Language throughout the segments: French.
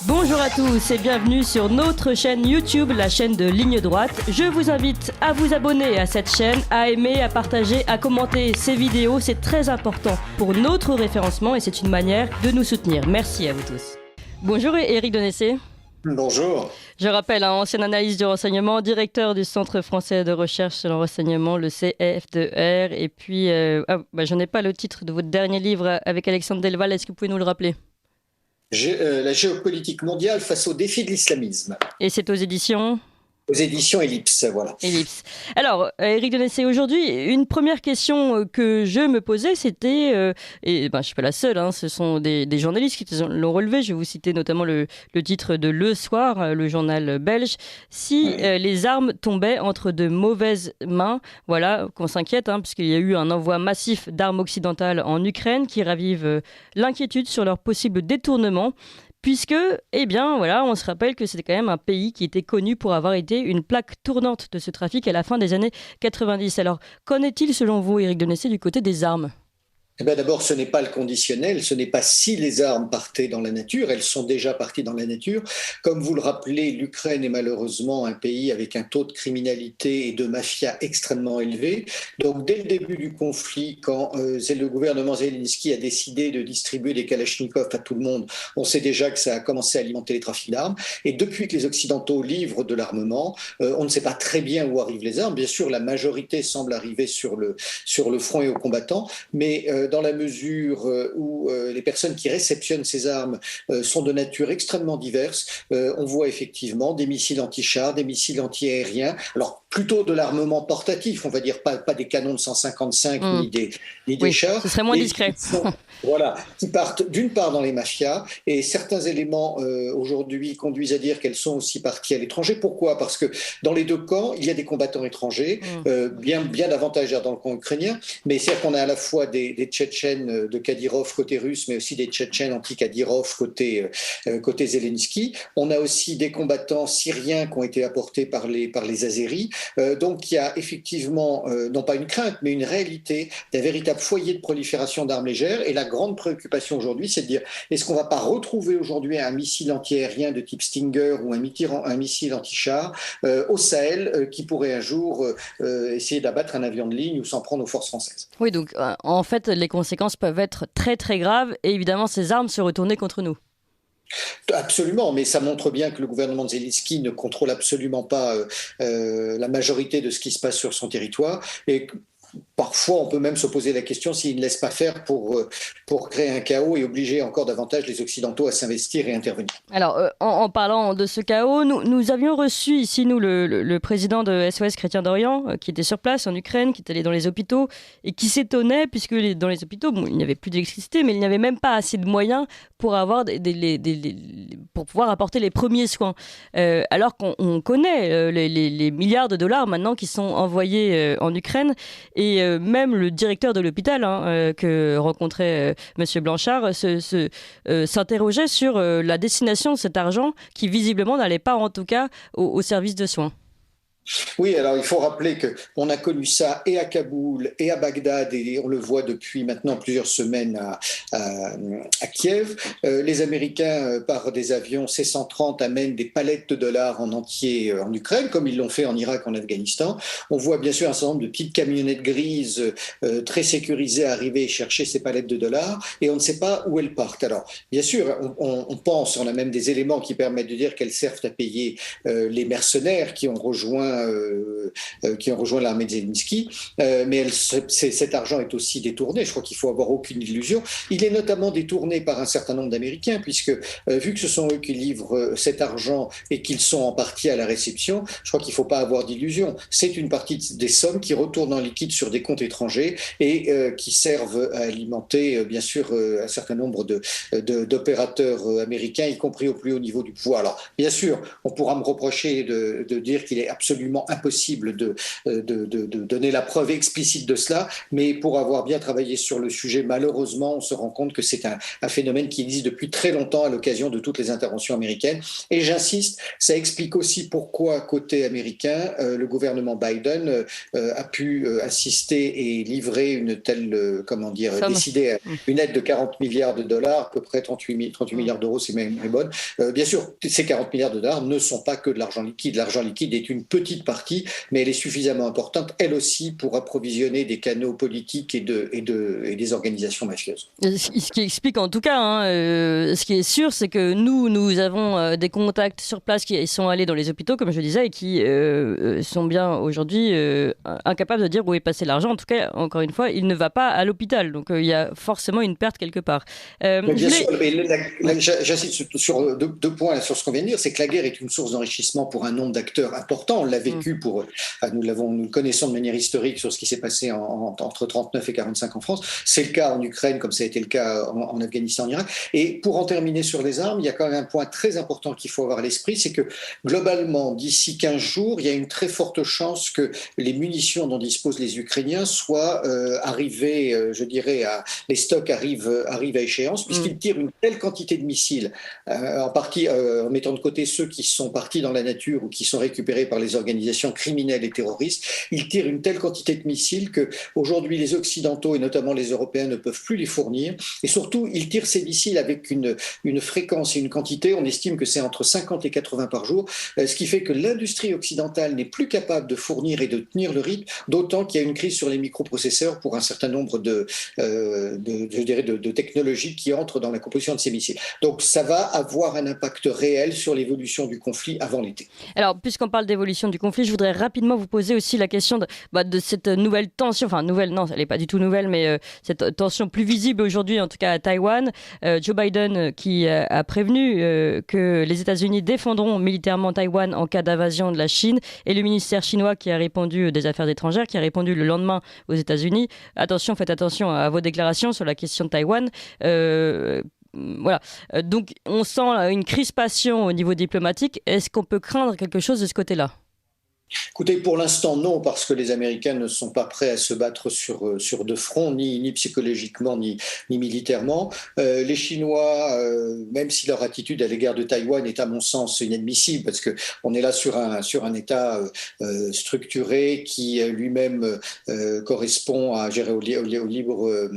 Bonjour à tous et bienvenue sur notre chaîne YouTube, la chaîne de Ligne Droite. Je vous invite à vous abonner à cette chaîne, à aimer, à partager, à commenter ces vidéos. C'est très important pour notre référencement et c'est une manière de nous soutenir. Merci à vous tous. Bonjour Éric Donessé. Bonjour. Je rappelle, ancien analyste du renseignement, directeur du Centre français de recherche sur le renseignement, le CFDR. Et puis, je n'ai pas le titre de votre dernier livre avec Alexandre Delval. Est-ce que vous pouvez nous le rappeler ? La géopolitique mondiale face aux défis de l'islamisme. Et c'est aux éditions ? Aux éditions Ellipse, voilà. Ellipse. Alors, Éric Donessé, aujourd'hui, une première question que je me posais, c'était, je ne suis pas la seule, ce sont des journalistes qui l'ont relevé, je vais vous citer notamment le titre de Le Soir, le journal belge, si les armes tombaient entre de mauvaises mains, voilà, qu'on s'inquiète, puisqu'il y a eu un envoi massif d'armes occidentales en Ukraine qui ravive l'inquiétude sur leur possible détournement. Puisque, on se rappelle que c'était quand même un pays qui était connu pour avoir été une plaque tournante de ce trafic à la fin des années 90. Alors, qu'en est-il selon vous, Éric Donessé, du côté des armes ? D'abord, ce n'est pas le conditionnel, ce n'est pas si les armes partaient dans la nature, elles sont déjà parties dans la nature. Comme vous le rappelez, l'Ukraine est malheureusement un pays avec un taux de criminalité et de mafia extrêmement élevé. Donc, dès le début du conflit, quand le gouvernement Zelensky a décidé de distribuer des kalachnikovs à tout le monde, on sait déjà que ça a commencé à alimenter les trafics d'armes. Et depuis que les Occidentaux livrent de l'armement, on ne sait pas très bien où arrivent les armes. Bien sûr, la majorité semble arriver sur le front et aux combattants, mais dans la mesure où les personnes qui réceptionnent ces armes sont de nature extrêmement diverse. On voit effectivement des missiles anti-chars, des missiles anti-aériens, alors plutôt de l'armement portatif, on va dire, pas des canons de 155 ni des chars. Ce serait moins discret. Qui partent d'une part dans les mafias, et certains éléments aujourd'hui conduisent à dire qu'elles sont aussi parties à l'étranger. Pourquoi ? Parce que dans les deux camps, il y a des combattants étrangers, bien davantage dans le camp ukrainien, mais c'est-à-dire qu'on a à la fois des Tchétchènes de Kadyrov côté russe, mais aussi des Tchétchènes anti-Kadyrov côté Zelensky. On a aussi des combattants syriens qui ont été apportés par les Azéris. Donc il y a effectivement, non pas une crainte, mais une réalité d'un véritable foyer de prolifération d'armes légères. Et la grande préoccupation aujourd'hui, c'est de dire, est-ce qu'on ne va pas retrouver aujourd'hui un missile anti-aérien de type Stinger ou un missile anti-char au Sahel qui pourrait un jour essayer d'abattre un avion de ligne ou s'en prendre aux forces françaises. Oui, donc en fait, les conséquences peuvent être très très graves et évidemment ces armes se retourner contre nous. Absolument, mais ça montre bien que le gouvernement de Zelensky ne contrôle absolument pas la majorité de ce qui se passe sur son territoire et parfois, on peut même se poser la question s'il ne laisse pas faire pour créer un chaos et obliger encore davantage les Occidentaux à s'investir et intervenir. Alors, en parlant de ce chaos, nous avions reçu ici, le président de SOS Chrétiens d'Orient, qui était sur place en Ukraine, qui est allé dans les hôpitaux et qui s'étonnait, puisque dans les hôpitaux, il n'y avait plus d'électricité, mais il n'y avait même pas assez de moyens pour pour pouvoir apporter les premiers soins. Alors qu'on connaît les milliards de dollars maintenant qui sont envoyés en Ukraine. Et même le directeur de l'hôpital que rencontrait M. Blanchard s'interrogeait sur la destination de cet argent qui visiblement n'allait pas en tout cas au service de soins. Oui, alors il faut rappeler qu'on a connu ça et à Kaboul et à Bagdad, et on le voit depuis maintenant plusieurs semaines à Kiev. Les Américains, par des avions C-130, amènent des palettes de dollars en entier en Ukraine, comme ils l'ont fait en Irak, en Afghanistan. On voit bien sûr un certain nombre de petites camionnettes grises très sécurisées arriver et chercher ces palettes de dollars, et on ne sait pas où elles partent. Alors, bien sûr, on a même des éléments qui permettent de dire qu'elles servent à payer les mercenaires qui ont rejoint l'armée de Zelensky, mais cet argent est aussi détourné. Je crois qu'il faut avoir aucune illusion. Il est notamment détourné par un certain nombre d'Américains, puisque vu que ce sont eux qui livrent cet argent et qu'ils sont en partie à la réception, je crois qu'il ne faut pas avoir d'illusion. C'est une partie des sommes qui retournent en liquide sur des comptes étrangers et qui servent à alimenter, bien sûr, un certain nombre d'opérateurs américains, y compris au plus haut niveau du pouvoir. Alors, bien sûr, on pourra me reprocher de dire qu'il est absolument absolument impossible de donner la preuve explicite de cela, mais pour avoir bien travaillé sur le sujet, malheureusement, on se rend compte que c'est un phénomène qui existe depuis très longtemps à l'occasion de toutes les interventions américaines. Et j'insiste, ça explique aussi pourquoi, côté américain, le gouvernement Biden a pu assister et livrer une telle, décider une aide de 40 milliards de dollars, à peu près 38 milliards d'euros, c'est même bonne. Bien sûr, ces 40 milliards de dollars ne sont pas que de l'argent liquide. L'argent liquide est une petite partie, mais elle est suffisamment importante, elle aussi, pour approvisionner des canaux politiques et des organisations mafieuses. Ce qui explique en tout cas, ce qui est sûr, c'est que nous avons des contacts sur place qui sont allés dans les hôpitaux, comme je disais, et qui sont bien aujourd'hui incapables de dire où est passé l'argent. En tout cas, encore une fois, il ne va pas à l'hôpital. Donc il y a forcément une perte quelque part. Bien sûr, mais j'insiste sur deux points sur ce qu'on vient de dire, c'est que la guerre est une source d'enrichissement pour un nombre d'acteurs importants. On l'a vécu nous le connaissons de manière historique sur ce qui s'est passé entre 39 et 45 en France. C'est le cas en Ukraine, comme ça a été le cas en Afghanistan, en Irak. Et pour en terminer sur les armes, il y a quand même un point très important qu'il faut avoir à l'esprit, c'est que globalement, d'ici 15 jours, il y a une très forte chance que les munitions dont disposent les Ukrainiens soient arrivées, les stocks arrivent à échéance, puisqu'ils tirent une telle quantité de missiles, en partie en mettant de côté ceux qui sont partis dans la nature ou qui sont récupérés par les organisations criminelles et terroristes. Ils tirent une telle quantité de missiles qu'aujourd'hui les Occidentaux et notamment les Européens ne peuvent plus les fournir. Et surtout, ils tirent ces missiles avec une fréquence et une quantité, on estime que c'est entre 50 et 80 par jour, ce qui fait que l'industrie occidentale n'est plus capable de fournir et de tenir le rythme, d'autant qu'il y a une crise sur les microprocesseurs pour un certain nombre de technologies qui entrent dans la composition de ces missiles. Donc ça va avoir un impact réel sur l'évolution du conflit avant l'été. Alors, puisqu'on parle d'évolution du conflit, je voudrais rapidement vous poser aussi la question de cette nouvelle tension, enfin nouvelle, non, elle n'est pas du tout nouvelle, mais cette tension plus visible aujourd'hui, en tout cas à Taïwan. Joe Biden qui a prévenu que les États-Unis défendront militairement Taïwan en cas d'invasion de la Chine, et le ministère chinois qui a répondu des Affaires étrangères, qui a répondu le lendemain aux États-Unis. Attention, faites attention à vos déclarations sur la question de Taïwan. Voilà. Donc, on sent une crispation au niveau diplomatique. Est-ce qu'on peut craindre quelque chose de ce côté-là ? Écoutez, pour l'instant, non, parce que les Américains ne sont pas prêts à se battre sur deux fronts, ni psychologiquement, ni militairement. Les Chinois, même si leur attitude à l'égard de Taïwan est à mon sens inadmissible, parce qu'on est là sur un État structuré qui lui-même correspond aux libres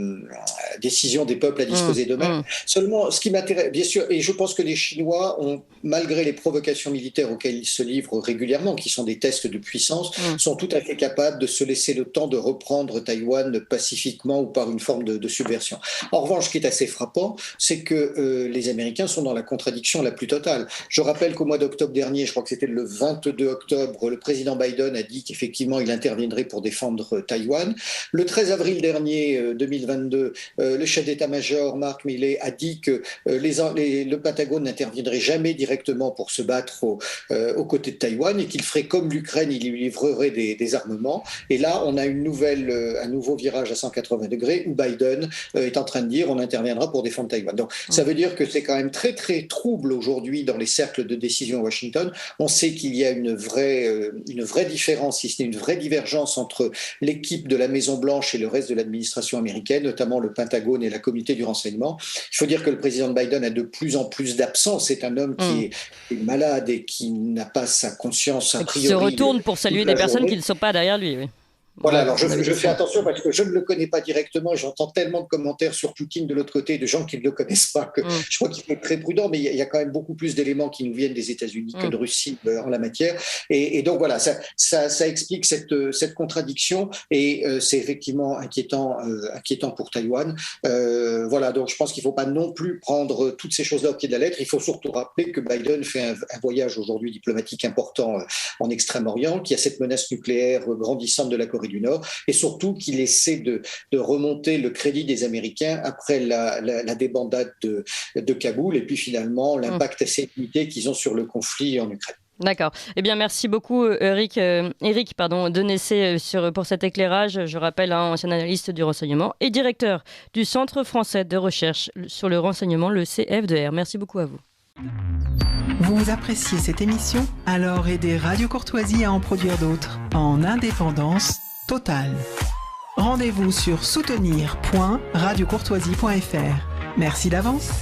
décisions des peuples à disposer d'eux-mêmes. Seulement, ce qui m'intéresse, bien sûr, et je pense que les Chinois ont, malgré les provocations militaires auxquelles ils se livrent régulièrement, qui sont des tests de puissance, sont tout à fait capables de se laisser le temps de reprendre Taïwan pacifiquement ou par une forme de subversion. En revanche, ce qui est assez frappant, c'est que les Américains sont dans la contradiction la plus totale. Je rappelle qu'au mois d'octobre dernier, je crois que c'était le 22 octobre, le président Biden a dit qu'effectivement il interviendrait pour défendre Taïwan. Le 13 avril dernier, 2022, le chef d'état-major, Mark Milley, a dit que le Pentagone n'interviendrait jamais directement pour se battre aux côtés de Taïwan et qu'il ferait comme l'Ukraine, il lui livrerait des armements. Et là, on a un nouveau virage à 180 degrés où Biden est en train de dire on interviendra pour défendre Taïwan. Donc, ça veut dire que c'est quand même très, très trouble aujourd'hui dans les cercles de décision à Washington. On sait qu'il y a une vraie différence, si ce n'est une vraie divergence entre l'équipe de la Maison-Blanche et le reste de l'administration américaine, notamment le Pentagone et la communauté du renseignement. Il faut dire que le président Biden a de plus en plus d'absence. C'est un homme qui est malade et qui n'a pas sa conscience a priori. Se retourne pour saluer des personnes qui ne sont pas derrière lui. Oui. Voilà, alors je fais attention parce que je ne le connais pas directement et j'entends tellement de commentaires sur Poutine de l'autre côté, de gens qui ne le connaissent pas, que je crois qu'il faut être très prudent, mais il y a quand même beaucoup plus d'éléments qui nous viennent des États-Unis que de Russie en la matière. Et donc voilà, ça explique cette contradiction et c'est effectivement inquiétant pour Taïwan. Voilà, donc je pense qu'il ne faut pas non plus prendre toutes ces choses-là au pied de la lettre. Il faut surtout rappeler que Biden fait un voyage aujourd'hui diplomatique important en Extrême-Orient, qu'il y a cette menace nucléaire grandissante de la Corée du Nord, et surtout qu'il essaie de remonter le crédit des Américains après la débandade de Kaboul, et puis finalement l'impact assez limité qu'ils ont sur le conflit en Ukraine. D'accord. Eh bien, merci beaucoup, Éric Denessé, pour cet éclairage. Je rappelle, ancien analyste du renseignement et directeur du Centre français de recherche sur le renseignement, le CF2R. Merci beaucoup à vous. Vous appréciez cette émission? Alors aidez Radio Courtoisie à en produire d'autres, en indépendance totale. Rendez-vous sur soutenir.radiocourtoisie.fr. Merci d'avance.